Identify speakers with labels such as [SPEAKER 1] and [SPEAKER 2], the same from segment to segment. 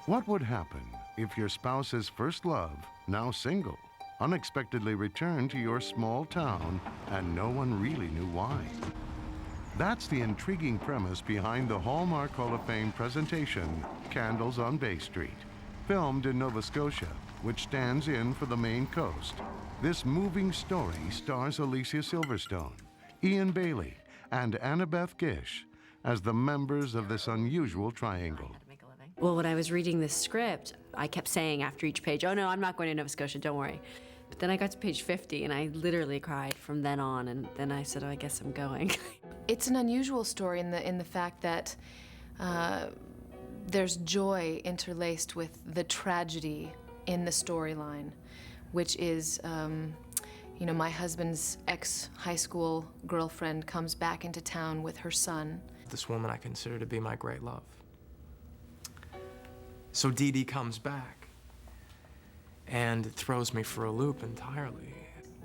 [SPEAKER 1] What would happen if your spouse's first love, now single, unexpectedly returned to your small town and no one really knew why? That's the intriguing premise behind the Hallmark Hall of Fame presentation, Candles on Bay Street. Filmed in Nova Scotia, which stands in for the Maine coast, this moving story stars Alicia Silverstone, Ian Bailey, and Annabeth Gish as the members of this unusual triangle.
[SPEAKER 2] Well, when I was reading this script, I kept saying after each page, oh no, I'm not going to Nova Scotia, don't worry. But then I got to page 50 and I literally cried from then on, and then I said, oh, I guess I'm going.
[SPEAKER 3] It's an unusual story in the fact that there's joy interlaced with the tragedy in the storyline, which is, you know, my husband's ex-high school girlfriend comes back into town with her son.
[SPEAKER 4] This woman I consider to be my great love. So Dee Dee comes back, and it throws me for a loop entirely.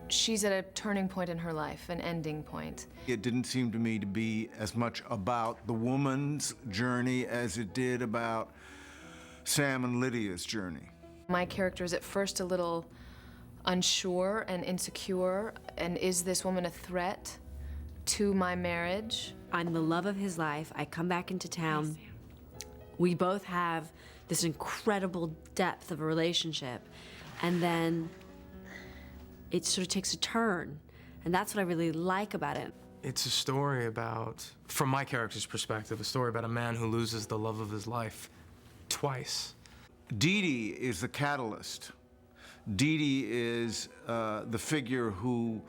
[SPEAKER 3] She's at a turning point in her life, an ending point.
[SPEAKER 5] It didn't seem to me to be as much about the woman's journey as it did about Sam and Lydia's journey.
[SPEAKER 3] My character is at first a little unsure and insecure, and is this woman a threat to my marriage?
[SPEAKER 2] I'm the love of his life. I come back into town. We both have this incredible depth of a relationship, and then it sort of takes a turn, and that's what I really like about it.
[SPEAKER 4] It's a story about, from my character's perspective, a story about a man who loses the love of his life twice.
[SPEAKER 5] Dee Dee is the catalyst. Dee Dee is the figure who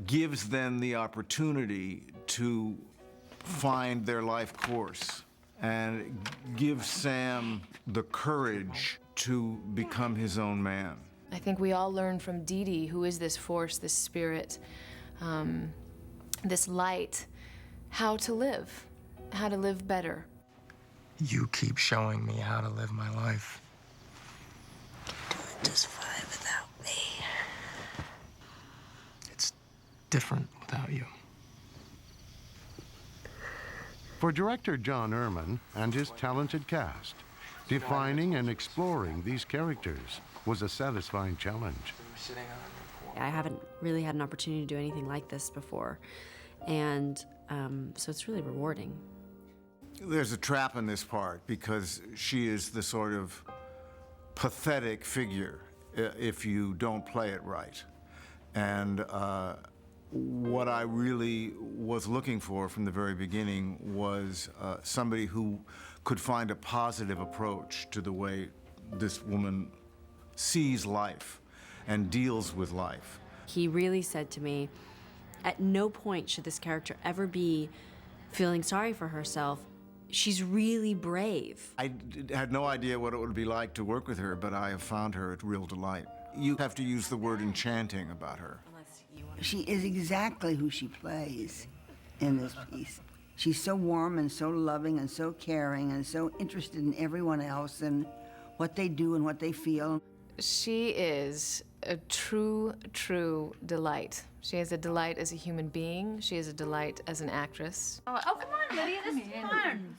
[SPEAKER 5] gives them the opportunity to find their life course and gives Sam the courage to become his own man.
[SPEAKER 3] I think we all learn from Dee Dee, who is this force, this spirit, this light, how to live better.
[SPEAKER 4] You keep showing me how to live my life.
[SPEAKER 6] Do it just fine without me.
[SPEAKER 4] It's different without you.
[SPEAKER 1] For director John Erman and his talented cast, defining and exploring these characters was a satisfying challenge.
[SPEAKER 2] I haven't really had an opportunity to do anything like this before, and so it's really rewarding.
[SPEAKER 5] There's a trap in this part because she is the sort of pathetic figure if you don't play it right. And what I really was looking for from the very beginning was somebody who could find a positive approach to the way this woman sees life and deals with life.
[SPEAKER 2] He really said to me, at no point should this character ever be feeling sorry for herself. She's really brave.
[SPEAKER 5] I had no idea what it would be like to work with her, but I have found her a real delight. You have to use the word enchanting about her.
[SPEAKER 6] She is exactly who she plays in this piece. She's so warm and so loving and so caring and so interested in everyone else and what they do and what they feel.
[SPEAKER 3] She is a true delight. She is a delight as a human being. She is a delight as an actress.
[SPEAKER 7] Oh, come on, Lydia, this is fun.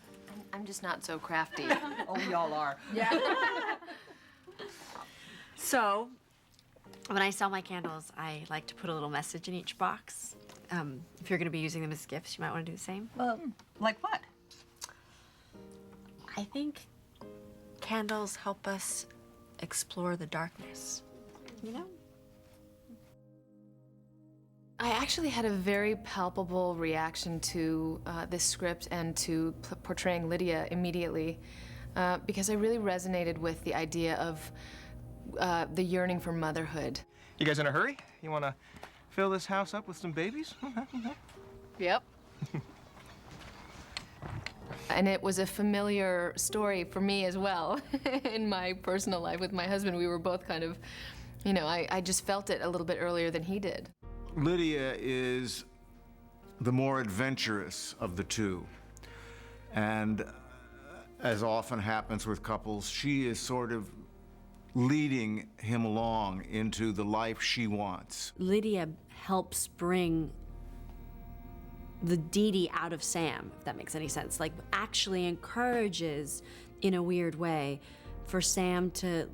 [SPEAKER 3] I'm just not so crafty.
[SPEAKER 6] Oh, y'all are.
[SPEAKER 2] Yeah. So, when I sell my candles, I like to put a little message in each box. If you're going to be using them as gifts, you might want to do the same.
[SPEAKER 7] Well, like what?
[SPEAKER 2] I think candles help us explore the darkness, you know?
[SPEAKER 3] I actually had a very palpable reaction to this script and to portraying Lydia immediately because I really resonated with the idea of the yearning for motherhood.
[SPEAKER 8] You guys in a hurry? You want to fill this house up with some babies?
[SPEAKER 3] Yep. And it was a familiar story for me as well. In my personal life with my husband, we were both kind of, you know, I just felt it a little bit earlier than he did.
[SPEAKER 5] Lydia is the more adventurous of the two. And as often happens with couples, she is sort of leading him along into the life she wants.
[SPEAKER 2] Lydia helps bring the Dee Dee out of Sam, if that makes any sense. Like, actually encourages, in a weird way, for Sam to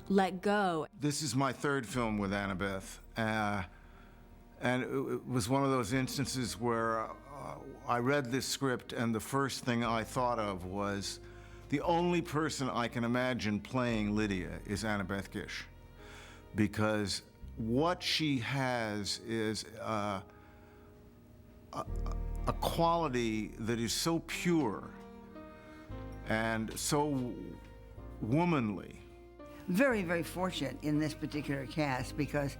[SPEAKER 2] let go.
[SPEAKER 5] This is my third film with Annabeth, and it was one of those instances where I read this script, and the first thing I thought of was the only person I can imagine playing Lydia is Annabeth Gish, because what she has is a quality that is so pure and so womanly.
[SPEAKER 6] Very, very fortunate in this particular cast because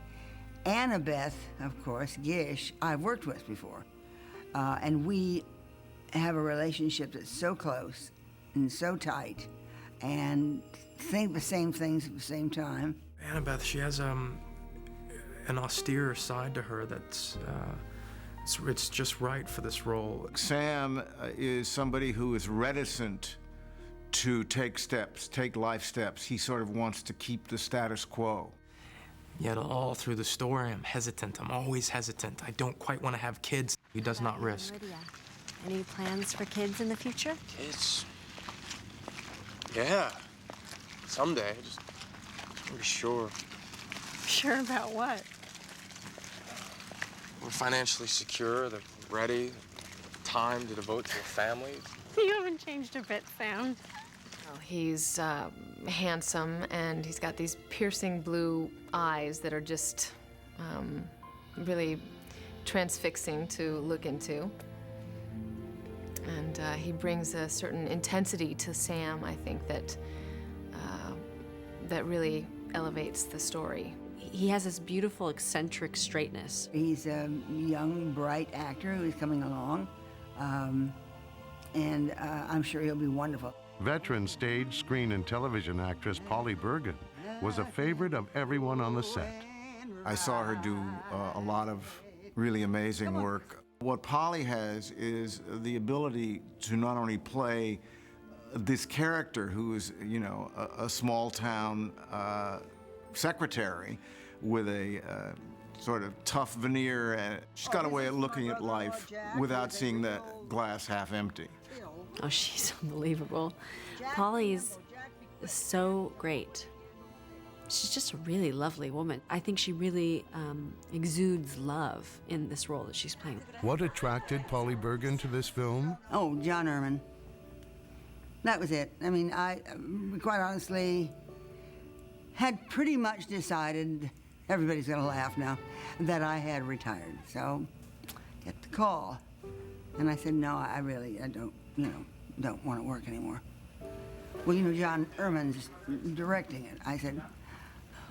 [SPEAKER 6] Annabeth, of course, Gish, I've worked with before. And we have a relationship that's so close and so tight and think the same things at the same time.
[SPEAKER 4] Annabeth, she has an austere side to her that's it's just right for this role.
[SPEAKER 5] Sam is somebody who is reticent to take steps, take life steps. He sort of wants to keep the status quo.
[SPEAKER 4] Yet all through the story, I'm hesitant. I'm always hesitant. I don't quite want to have kids. He does not risk.
[SPEAKER 9] Lydia, any plans for kids in the future?
[SPEAKER 10] Kids? Yeah. Someday. Just not be sure.
[SPEAKER 9] Sure about what?
[SPEAKER 10] We're financially secure, they're ready, time to devote to a family.
[SPEAKER 9] You haven't changed a bit, Sam.
[SPEAKER 3] Well, he's handsome, and he's got these piercing blue eyes that are just really transfixing to look into. And he brings a certain intensity to Sam, I think, that really elevates the story.
[SPEAKER 2] He has this beautiful eccentric straightness.
[SPEAKER 6] He's a young, bright actor who's coming along, and I'm sure he'll be wonderful.
[SPEAKER 1] Veteran stage, screen, and television actress Polly Bergen was a favorite of everyone on the set.
[SPEAKER 5] I saw her do a lot of really amazing work. What Polly has is the ability to not only play this character who is, you know, a small town secretary with a sort of tough veneer, and she's got a way of looking at life without seeing the glass half empty.
[SPEAKER 2] Oh, she's unbelievable. Polly's so great. She's just a really lovely woman. I think she really exudes love in this role that she's playing.
[SPEAKER 1] What attracted Polly Bergen to this film?
[SPEAKER 6] Oh, John Erman. That was it. I mean, I quite honestly had pretty much decided, everybody's gonna laugh now, that I had retired. So, get the call. And I said, no, I don't want to work anymore. Well, you know, John Erman's directing it. I said,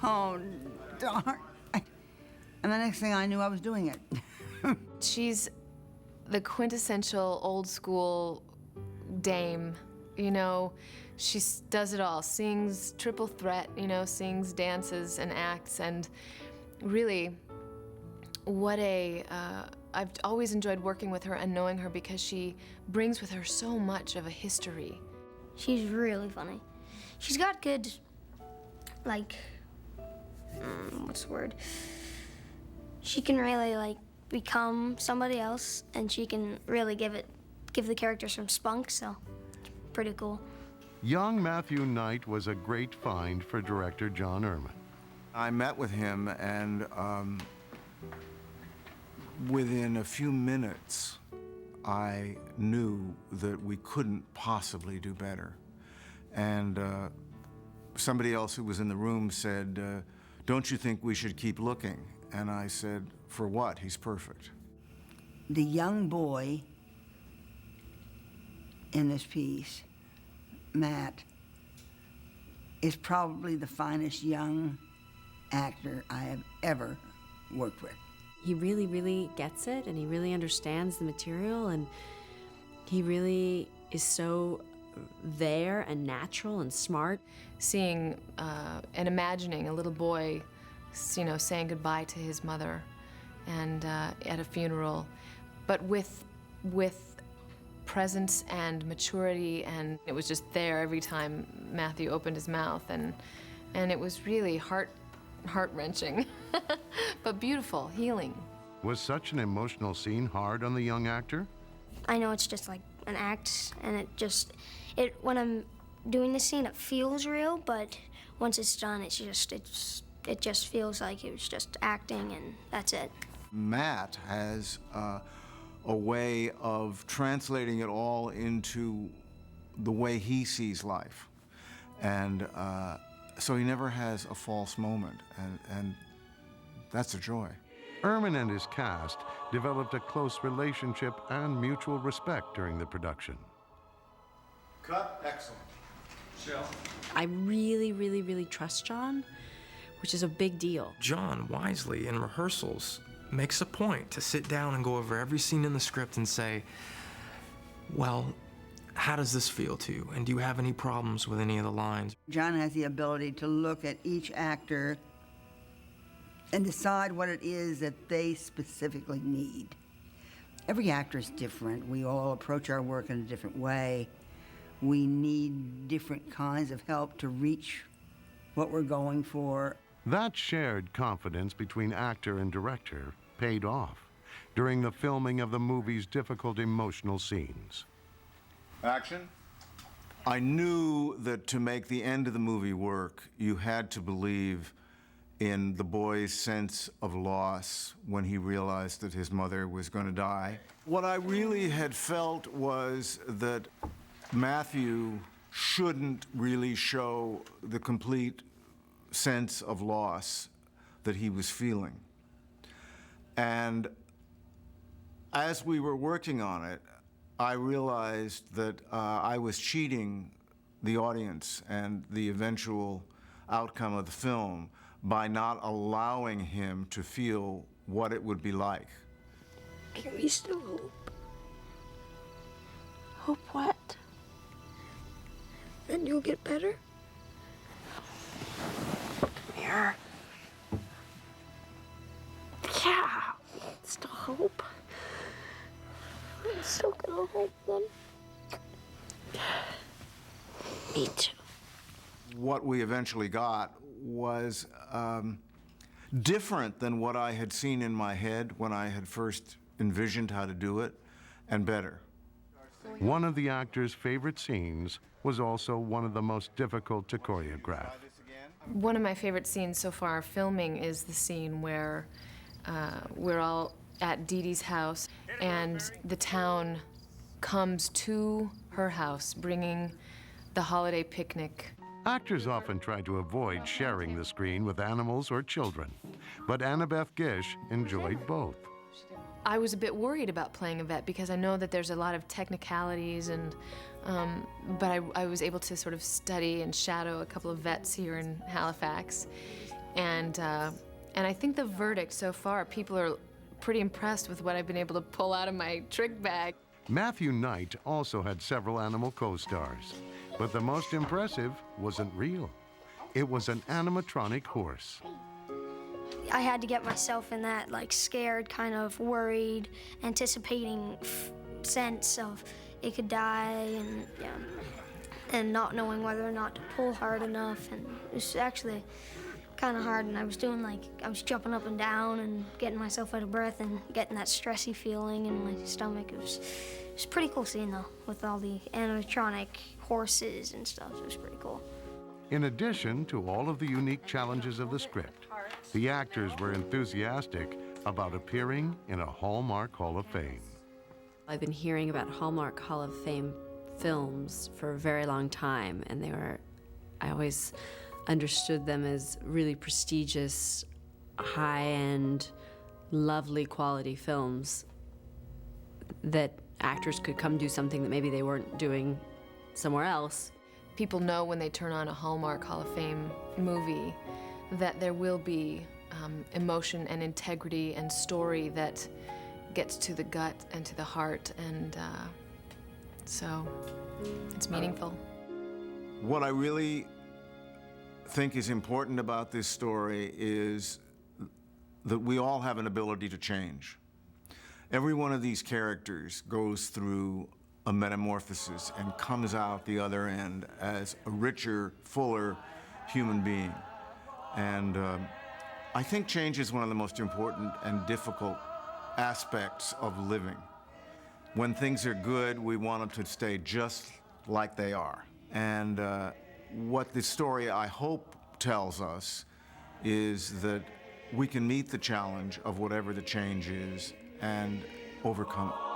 [SPEAKER 6] oh, darn. And the next thing I knew, I was doing it.
[SPEAKER 3] She's the quintessential old school dame, you know. She does it all, sings triple threat, you know, sings, dances, and acts, and really, what I've always enjoyed working with her and knowing her because she brings with her so much of a history.
[SPEAKER 11] She's really funny. She's got good, like, what's the word? She can really, like, become somebody else, and she can really give the character some spunk, so pretty cool.
[SPEAKER 1] Young Matthew Knight was a great find for director John Erman.
[SPEAKER 5] I met with him, and within a few minutes, I knew that we couldn't possibly do better. And somebody else who was in the room said, don't you think we should keep looking? And I said, for what? He's perfect.
[SPEAKER 6] The young boy in this piece, Matt, is probably the finest young actor I have ever worked with.
[SPEAKER 2] He really, really gets it, and he really understands the material, and he really is so there and natural and smart.
[SPEAKER 3] Seeing and imagining a little boy, you know, saying goodbye to his mother, and at a funeral, but with presence and maturity, and it was just there every time Matthew opened his mouth, and it was really heart-wrenching, but beautiful, healing.
[SPEAKER 1] Was such an emotional scene hard on the young actor?
[SPEAKER 11] I know it's just like an act, and when I'm doing the scene, it feels real, but once it's done, it just feels like it was just acting, and that's it.
[SPEAKER 5] Matt has a way of translating it all into the way he sees life. And so he never has a false moment, and that's a joy.
[SPEAKER 1] Erman and his cast developed a close relationship and mutual respect during the production.
[SPEAKER 5] Cut. Excellent. Shell.
[SPEAKER 2] I really, really, really trust John, which is a big deal.
[SPEAKER 4] John wisely in rehearsals makes a point to sit down and go over every scene in the script and say, well, how does this feel to you? And do you have any problems with any of the lines?
[SPEAKER 6] John has the ability to look at each actor and decide what it is that they specifically need. Every actor is different. We all approach our work in a different way. We need different kinds of help to reach what we're going for.
[SPEAKER 1] That shared confidence between actor and director paid off during the filming of the movie's difficult emotional scenes.
[SPEAKER 5] Action. I knew that to make the end of the movie work, you had to believe in the boy's sense of loss when he realized that his mother was going to die. What I really had felt was that Matthew shouldn't really show the complete sense of loss that he was feeling. And as we were working on it, I realized that I was cheating the audience and the eventual outcome of the film by not allowing him to feel what it would be like.
[SPEAKER 11] Can we still hope?
[SPEAKER 9] Hope what?
[SPEAKER 11] Then you'll get better?
[SPEAKER 9] Here. Yeah, still hope.
[SPEAKER 11] I'm still gonna hope then.
[SPEAKER 9] Me too.
[SPEAKER 5] What we eventually got was different than what I had seen in my head when I had first envisioned how to do it, and better.
[SPEAKER 1] One of the actor's favorite scenes was also one of the most difficult to choreograph.
[SPEAKER 3] One of my favorite scenes so far filming is the scene where we're all at Dee Dee's house and the town comes to her house bringing the holiday picnic.
[SPEAKER 1] Actors often try to avoid sharing the screen with animals or children, but Annabeth Gish enjoyed both.
[SPEAKER 3] I was a bit worried about playing a vet because I know that there's a lot of technicalities, and but I was able to sort of study and shadow a couple of vets here in Halifax, and I think the verdict so far, people are pretty impressed with what I've been able to pull out of my trick bag.
[SPEAKER 1] Matthew Knight also had several animal co-stars, but the most impressive wasn't real. It was an animatronic horse.
[SPEAKER 11] I had to get myself in that, like, scared, kind of worried, anticipating sense of it could die, and not knowing whether or not to pull hard enough. And it was actually kind of hard, and I was jumping up and down and getting myself out of breath and getting that stressy feeling in my stomach. It was a pretty cool scene, though, with all the animatronic horses and stuff. It was pretty cool.
[SPEAKER 1] In addition to all of the unique challenges of the script, the actors were enthusiastic about appearing in a Hallmark Hall of Fame.
[SPEAKER 2] I've been hearing about Hallmark Hall of Fame films for a very long time, and I always understood them as really prestigious, high-end, lovely quality films that actors could come do something that maybe they weren't doing somewhere else.
[SPEAKER 3] People know when they turn on a Hallmark Hall of Fame movie that there will be emotion and integrity and story that gets to the gut and to the heart, and so it's meaningful.
[SPEAKER 5] What I really think is important about this story is that we all have an ability to change. Every one of these characters goes through a metamorphosis and comes out the other end as a richer, fuller human being. And I think change is one of the most important and difficult aspects of living. When things are good, we want them to stay just like they are. And what the story, I hope, tells us is that we can meet the challenge of whatever the change is and overcome it.